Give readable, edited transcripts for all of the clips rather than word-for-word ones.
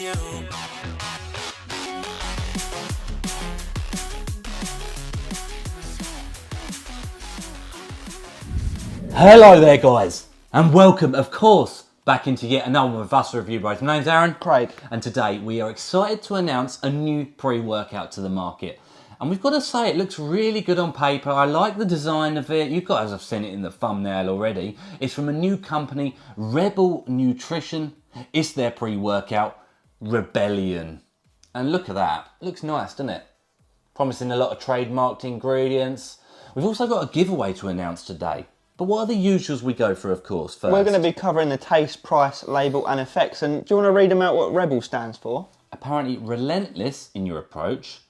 you. Hello there guys, and welcome of course back into yet another one of us Review Bros. My name's Aaron. Craig. And today we are excited to announce a new pre-workout to the market. And we've got to say it looks really good on paper. I like the design of it. You guys have seen it in the thumbnail already. It's from a new company, Rebel Nutrition. It's their pre-workout, Rebellion. And look at that, it looks nice, doesn't it? Promising a lot of trademarked ingredients. We've also got a giveaway to announce today. But what are the usuals we go through, of course, first? We're going to be covering the taste, price, label and effects. And do you want to read them out what Rebel stands for? Apparently relentless in your approach,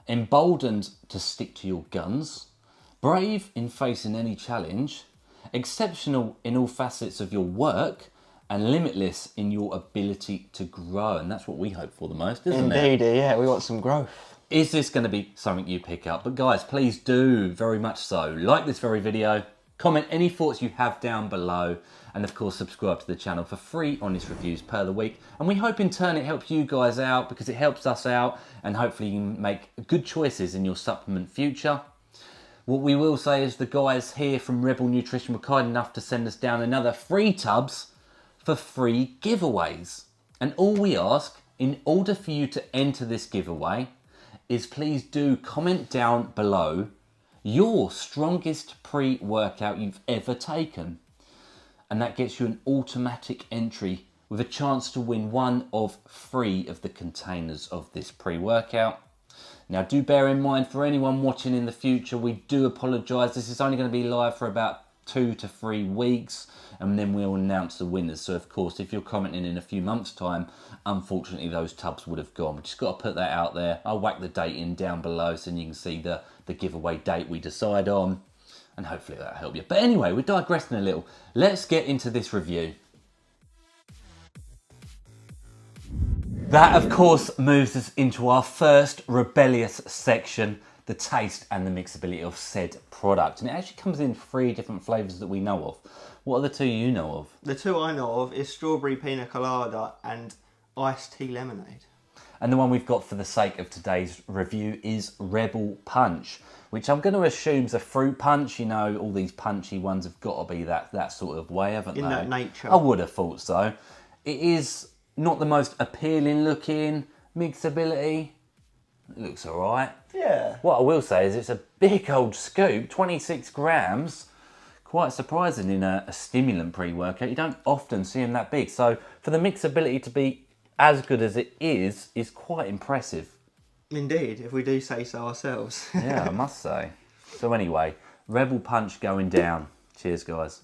emboldened to stick to your guns, brave in facing any challenge, exceptional in all facets of your work, and limitless in your ability to grow. And that's what we hope for the most, isn't it? Indeed, yeah, we want some growth. Is this going to be something you pick up? But guys, please do, very much so, like this very video, comment any thoughts you have down below, and of course subscribe to the channel for free honest reviews per the week. And we hope in turn it helps you guys out, because it helps us out, and hopefully you can make good choices in your supplement future. What we will say is the guys here from Rebel Nutrition were kind enough to send us down another 3 tubs for free giveaways. And all we ask, in order for you to enter this giveaway, is please do comment down below your strongest pre-workout you've ever taken. And that gets you an automatic entry with a chance to win one of 3 of the containers of this pre-workout. Now do bear in mind, for anyone watching in the future, we do apologise. This is only going to be live for about 2 to 3 weeks, and then we'll announce the winners. So of course, if you're commenting in a few months' time, unfortunately those tubs would have gone. We just got to put that out there. I'll whack the date in down below so you can see the giveaway date we decide on, and hopefully that'll help you. But anyway, we're digressing a little. Let's get into this review. That of course moves us into our first rebellious section, the taste and the mixability of said product. And it actually comes in 3 different flavours that we know of. What are the 2 you know of? The 2 I know of is strawberry pina colada and iced tea lemonade. And the one we've got for the sake of today's review is Rebel Punch, which I'm going to assume is a fruit punch. You know, all these punchy ones have got to be that sort of way, haven't they? In that nature. I would have thought so. It is not the most appealing looking. Mixability, it looks all right. Yeah. What I will say is it's a big old scoop, 26 grams. Quite surprising in a stimulant pre-workout. You don't often see them that big. So for the mixability to be as good as it is quite impressive. Indeed, if we do say so ourselves. Yeah, I must say. So anyway, Rebel Punch going down. Cheers, guys.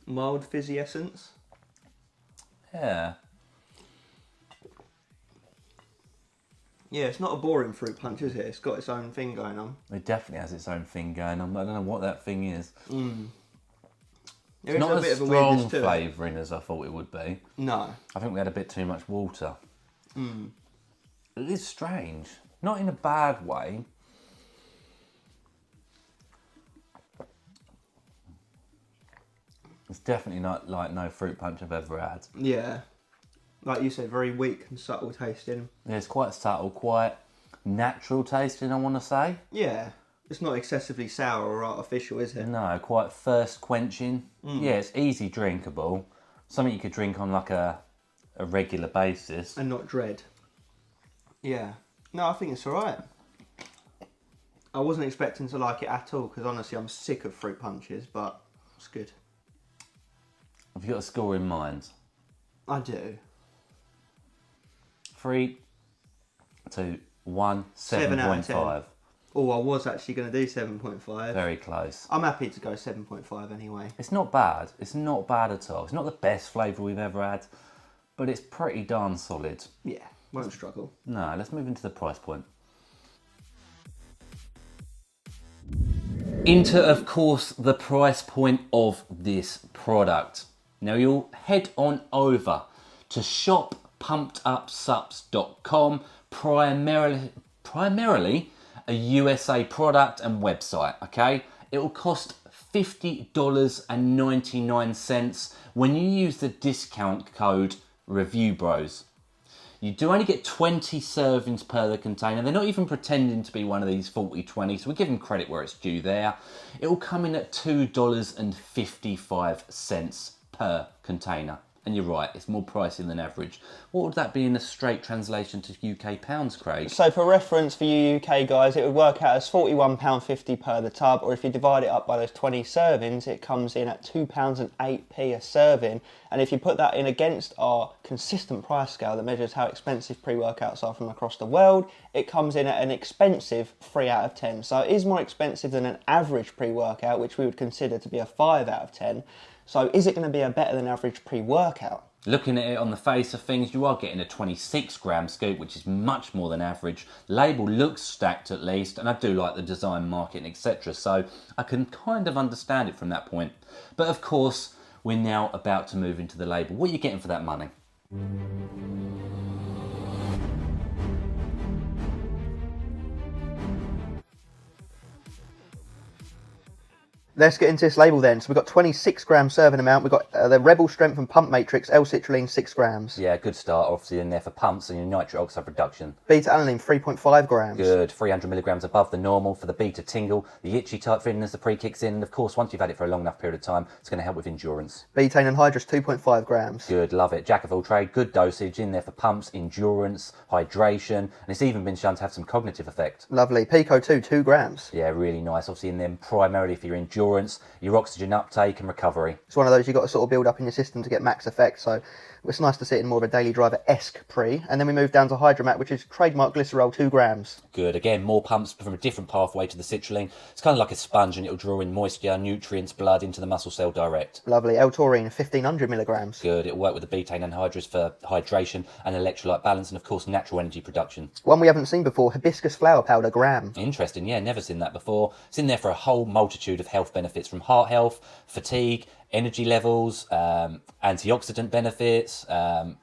Mild fizzy essence. Yeah. Yeah, it's not a boring fruit punch, is it? It's got its own thing going on. It definitely has its own thing going on. I don't know what that thing is. There It's is not a bit as of a strong weirdness to it. flavouring as I thought it would be. No. I think we had a bit too much water. It is strange. Not in a bad way. It's definitely not like no fruit punch I've ever had. Yeah. Like you said, very weak and subtle tasting. Yeah, it's quite subtle, quite natural tasting, I want to say. Yeah. It's not excessively sour or artificial, is it? No, quite thirst quenching. Yeah, it's easy drinkable. Something you could drink on like a regular basis. And not dread. Yeah. No, I think it's alright. I wasn't expecting to like it at all, because honestly I'm sick of fruit punches, but it's good. Have you got a score in mind? I do. 3, 2, 1, 7 out of 7.5. Oh, I was actually going to do 7.5. Very close. I'm happy to go 7.5 anyway. It's not bad. It's not bad at all. It's not the best flavour we've ever had, but it's pretty darn solid. Yeah, won't struggle. No, let's move into the price point. Into, of course, the price point of this product. Now you'll head on over to shop.pumpedupsups.com, primarily a USA product and website, okay? It will cost $50.99 when you use the discount code reviewbros. You do only get 20 servings per the container. They're not even pretending to be one of these 40-20, so we give them credit where it's due there. It will come in at $2.55 per container. And you're right, it's more pricey than average. What would that be in a straight translation to UK pounds, Craig? So for reference for you UK guys, it would work out as £41.50 per the tub, or if you divide it up by those 20 servings, it comes in at £2.08 a serving. And if you put that in against our consistent price scale that measures how expensive pre-workouts are from across the world, it comes in at an expensive 3 out of 10. So it is more expensive than an average pre-workout, which we would consider to be a 5 out of 10. So is it going to be a better than average pre-workout? Looking at it on the face of things, you are getting a 26-gram scoop, which is much more than average. Label looks stacked at least, and I do like the design, marketing, etc. So I can kind of understand it from that point. But of course, we're now about to move into the label. What are you getting for that money? Let's get into this label then. So we've got 26-gram serving amount. We've got the Rebel Strength and Pump Matrix, L-citrulline 6 grams. Yeah, good start. Obviously in there for pumps and your nitric oxide production. Beta-alanine 3.5 grams. Good, 300 milligrams above the normal for the beta tingle, the itchy type feeling as the pre kicks in. And of course, once you've had it for a long enough period of time, it's going to help with endurance. Betaine anhydrous 2.5 grams. Good, love it. Jack of all trade, good dosage in there for pumps, endurance, hydration, and it's even been shown to have some cognitive effect. Lovely. Pico 2 grams. Yeah, really nice. Obviously in them primarily for your endurance, your oxygen uptake and recovery. It's one of those you've got to sort of build up in your system to get max effect, so it's nice to see it in more of a daily driver-esque pre. And then we move down to Hydromat, which is trademark glycerol 2 grams. Good, again, more pumps from a different pathway to the citrulline. It's kind of like a sponge and it'll draw in moisture, nutrients, blood into the muscle cell direct. Lovely. L-taurine 1500 milligrams. Good, it'll work with the betaine anhydrous for hydration and electrolyte balance and of course natural energy production. One we haven't seen before, hibiscus flower powder gram. Interesting, yeah, never seen that before. It's in there for a whole multitude of health benefits, from heart health, fatigue, energy levels, antioxidant benefits,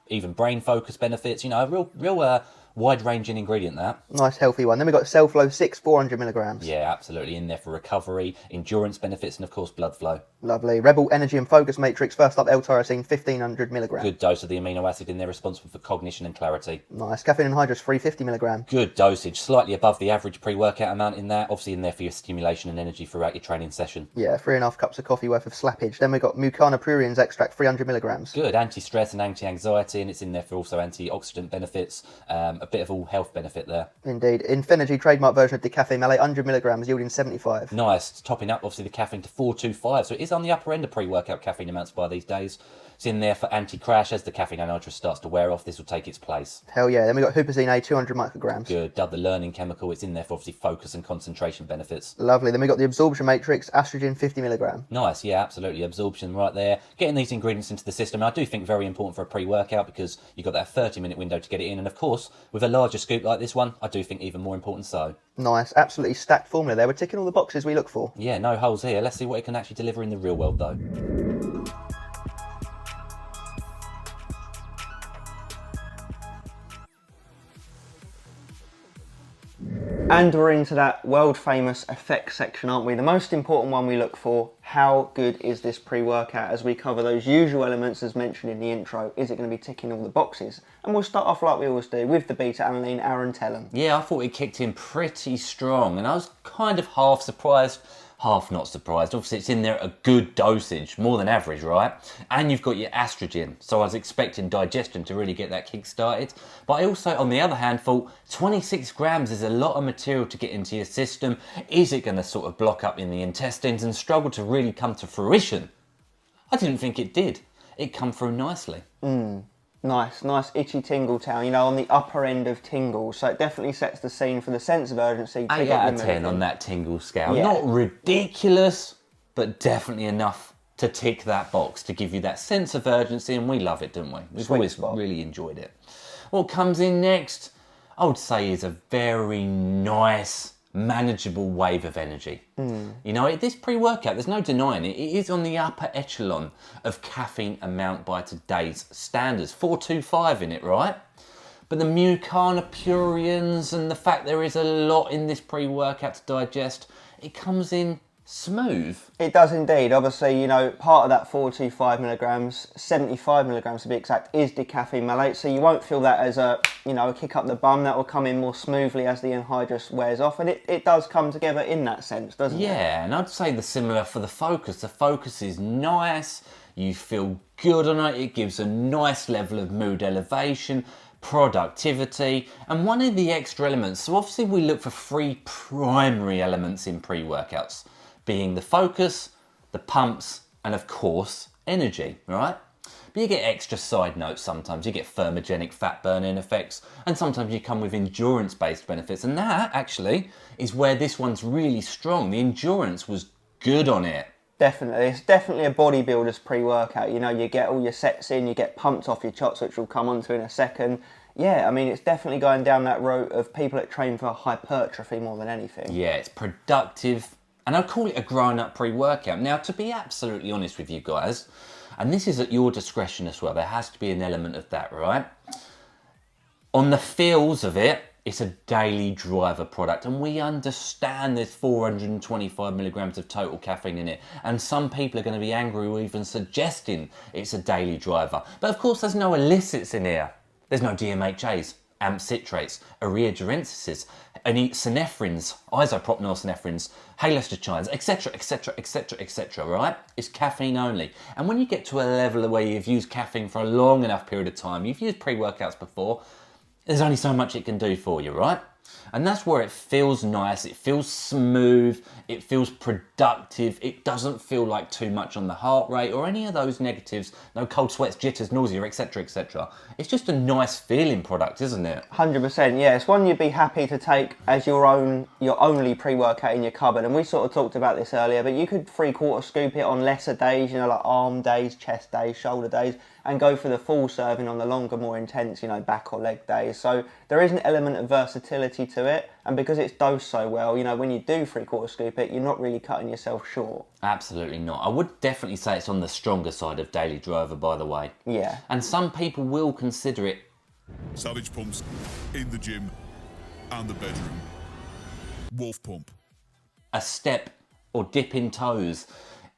even brain focus benefits. You know, a real wide-ranging ingredient, that. Nice healthy one. Then we've got Cellflow 6 400 milligrams. Yeah, absolutely, in there for recovery, endurance benefits and of course blood flow. Lovely. Rebel Energy and Focus Matrix, first up L-tyrosine 1500 milligrams. Good dose of the amino acid in there, responsible for cognition and clarity. Nice. Caffeine anhydrous 350 milligrams. Good dosage, slightly above the average pre-workout amount in that, obviously in there for your stimulation and energy throughout your training session. Yeah, 3.5 cups of coffee worth of slappage. Then we've got Mucana pruriens extract 300 milligrams. Good, anti-stress and anti-anxiety, and it's in there for also antioxidant benefits, a bit of all health benefit there. Indeed. Infinergy trademark version of decaffeine malate 100 milligrams yielding 75. Nice, topping up obviously the caffeine to 425, so it is on the upper end of pre-workout caffeine amounts by these days. It's in there for anti-crash. As the caffeine anhydrous starts to wear off, this will take its place. Hell yeah. Then we've got Huperzine A 200 micrograms. Good, dub the learning chemical. It's in there for obviously focus and concentration benefits. Lovely. Then we've got the absorption matrix, estrogen 50 milligram. Nice, yeah, absolutely. Absorption right there. Getting these ingredients into the system, I do think very important for a pre-workout because you've got that 30-minute window to get it in. And of course, with a larger scoop like this one, I do think even more important so. Nice, absolutely stacked formula there. We're ticking all the boxes we look for. Yeah, no holes here. Let's see what it can actually deliver in the real world though. And we're into that world famous effects section, aren't we? The most important one we look for, how good is this pre-workout, as we cover those usual elements as mentioned in the intro. Is it going to be ticking all the boxes? And we'll start off like we always do with the beta-alanine, Aaron, tell 'em. Yeah, I thought it kicked in pretty strong and I was kind of half surprised, half not surprised. Obviously it's in there at a good dosage, more than average, right? And you've got your estrogen, so I was expecting digestion to really get that kick started. But I also, on the other hand, thought 26 grams is a lot of material to get into your system. Is it going to sort of block up in the intestines and struggle to really come to fruition? I didn't think it did. It come through nicely. Nice itchy tingle town, you know, on the upper end of tingles. So it definitely sets the scene for the sense of urgency. 8 out of 10 on that tingle scale. Yeah. Not ridiculous, but definitely enough to tick that box, to give you that sense of urgency, and we love it, don't we? We've always really enjoyed it. What comes in next, I would say, is a very nice, manageable wave of energy. You know, this pre-workout, there's no denying it, it is on the upper echelon of caffeine amount by today's standards. 425 in it, right? But the Mucana puriens and the fact there is a lot in this pre-workout to digest, it comes in smooth. It does indeed. Obviously, you know, part of that 425 milligrams, 75 milligrams to be exact, is decaffeine malate. So you won't feel that as a, you know, a kick up the bum. That will come in more smoothly as the anhydrous wears off. And it does come together in that sense, doesn't it? Yeah, and I'd say the similar for the Focus. The Focus is nice. You feel good on it. It gives a nice level of mood elevation, productivity, and one of the extra elements. So obviously we look for 3 primary elements in pre-workouts, being the focus, the pumps, and of course, energy, right? But you get extra side notes sometimes. You get thermogenic fat burning effects, and sometimes you come with endurance-based benefits. And that actually is where this one's really strong. The endurance was good on it. Definitely. It's definitely a bodybuilder's pre-workout. You know, you get all your sets in, you get pumped off your chops, which we'll come on to in a second. Yeah, I mean, it's definitely going down that road of people that train for hypertrophy more than anything. Yeah, it's productive, and I'd call it a grown-up pre-workout. Now, to be absolutely honest with you guys, and this is at your discretion as well, there has to be an element of that, right? On the feels of it, it's a daily driver product, and we understand there's 425 milligrams of total caffeine in it, and some people are going to be angry or even suggesting it's a daily driver. But of course, there's no illicits in here. There's no DMHAs, AMP citrates, urea-durensis, any synephrines, isopropanolsinephrines, halostigines, etc., etc., etc., etc., right? It's caffeine only. And when you get to a level where you've used caffeine for a long enough period of time, you've used pre-workouts before, there's only so much it can do for you, right? And that's where it feels nice, it feels smooth, it feels productive, it doesn't feel like too much on the heart rate or any of those negatives, no cold sweats, jitters, nausea, etc., etc. It's just a nice feeling product, isn't it? 100%, yeah. It's one you'd be happy to take as your only pre-workout in your cupboard. And we sort of talked about this earlier, but you could 3/4 scoop it on lesser days, you know, like arm days, chest days, shoulder days, and go for the full serving on the longer, more intense, you know, back or leg days. So there is an element of versatility to it, and because it's dosed so well, you know, when you do 3/4 scoop it, you're not really cutting yourself short. Absolutely not. I would definitely say it's on the stronger side of daily driver, by the way. Yeah. And some people will consider it Savage pumps in the gym and the bedroom. Wolf pump. a step or dipping toes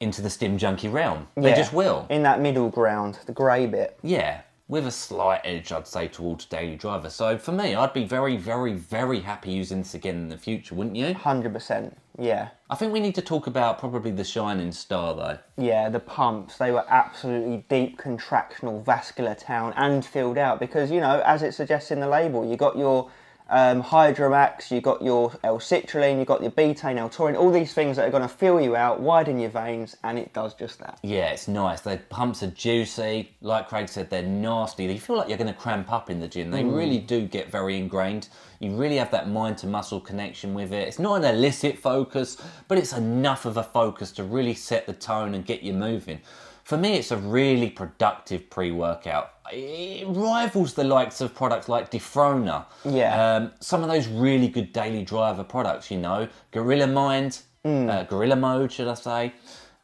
into the stim junkie realm. They Yeah. just will. In that middle ground, the grey bit. Yeah, with a slight edge, I'd say, towards daily driver. So for me, I'd be very, very, very happy using this again in the future, wouldn't you? 100%, yeah. I think we need to talk about probably the shining star, though. Yeah, the pumps, they were absolutely deep contractional vascular town and filled out because, you know, as it suggests in the label, you got your Hydromax, you got your L-citrulline, you got your betaine, L-taurine, all these things that are going to fill you out, widen your veins, and it does just that. Yeah, it's nice. The pumps are juicy. Like Craig said, they're nasty. You feel like you're going to cramp up in the gym. They really do get very ingrained. You really have that mind to muscle connection with it. It's not an illicit focus, but it's enough of a focus to really set the tone and get you moving. For me, it's a really productive pre-workout. It rivals the likes of products like Defroner. Yeah. Some of those really good daily driver products, you know, Gorilla Mind, Gorilla Mode, should I say.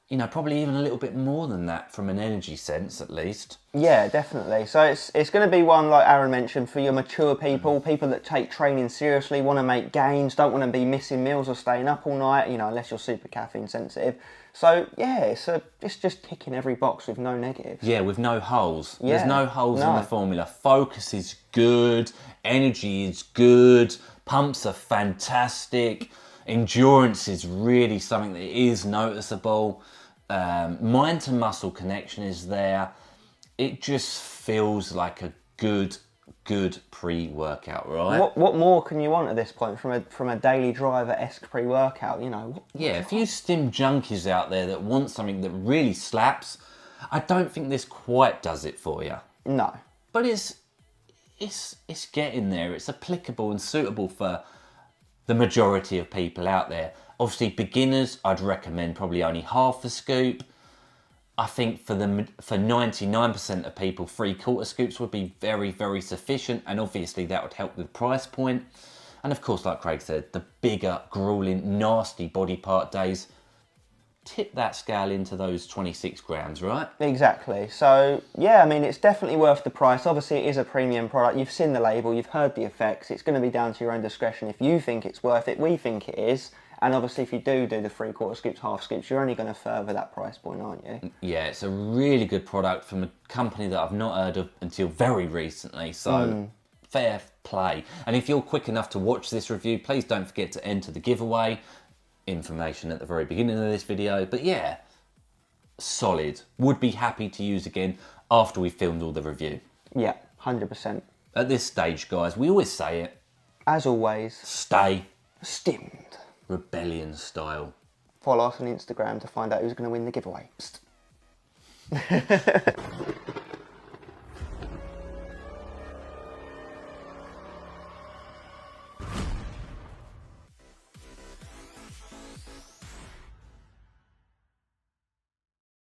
You know, probably even a little bit more than that from an energy sense, at least. Yeah, definitely. So it's going to be one, like Aaron mentioned, for your mature people, people that take training seriously, want to make gains, don't want to be missing meals or staying up all night, you know, unless you're super caffeine sensitive. So, yeah, it's just ticking every box with no negatives. Yeah, with no holes. Yeah, There's no holes in no. the formula. Focus is good. Energy is good. Pumps are fantastic. Endurance is really something that is noticeable. Mind to muscle connection is there. It just feels like a good pre-workout, right? What more can you want at this point from a daily driver-esque pre-workout, you know? Yeah, if you stim junkies out there that want something that really slaps, I don't think this quite does it for you. No. But it's getting there. It's applicable and suitable for the majority of people out there. Obviously, beginners, I'd recommend probably only half a scoop. I think for 99% of people, 3/4 scoops would be very, very sufficient, and obviously that would help with price point. And of course, like Craig said, the bigger, grueling, nasty body part days, tip that scale into those 26 grams, right? Exactly. So, yeah, I mean, it's definitely worth the price. Obviously, it is a premium product. You've seen the label, you've heard the effects. It's going to be down to your own discretion if you think it's worth it. We think it is. And obviously if you do the 3/4 skips, half skips, you're only going to further that price point, aren't you? Yeah, it's a really good product from a company that I've not heard of until very recently, so fair play. And if you're quick enough to watch this review, please don't forget to enter the giveaway. Information at the very beginning of this video. But yeah, solid. Would be happy to use again after we've filmed all the review. Yeah, 100%. At this stage, guys, we always say it. As always, Stay stimmed. rebellion style. Follow us on Instagram to find out who's going to win the giveaway. Psst.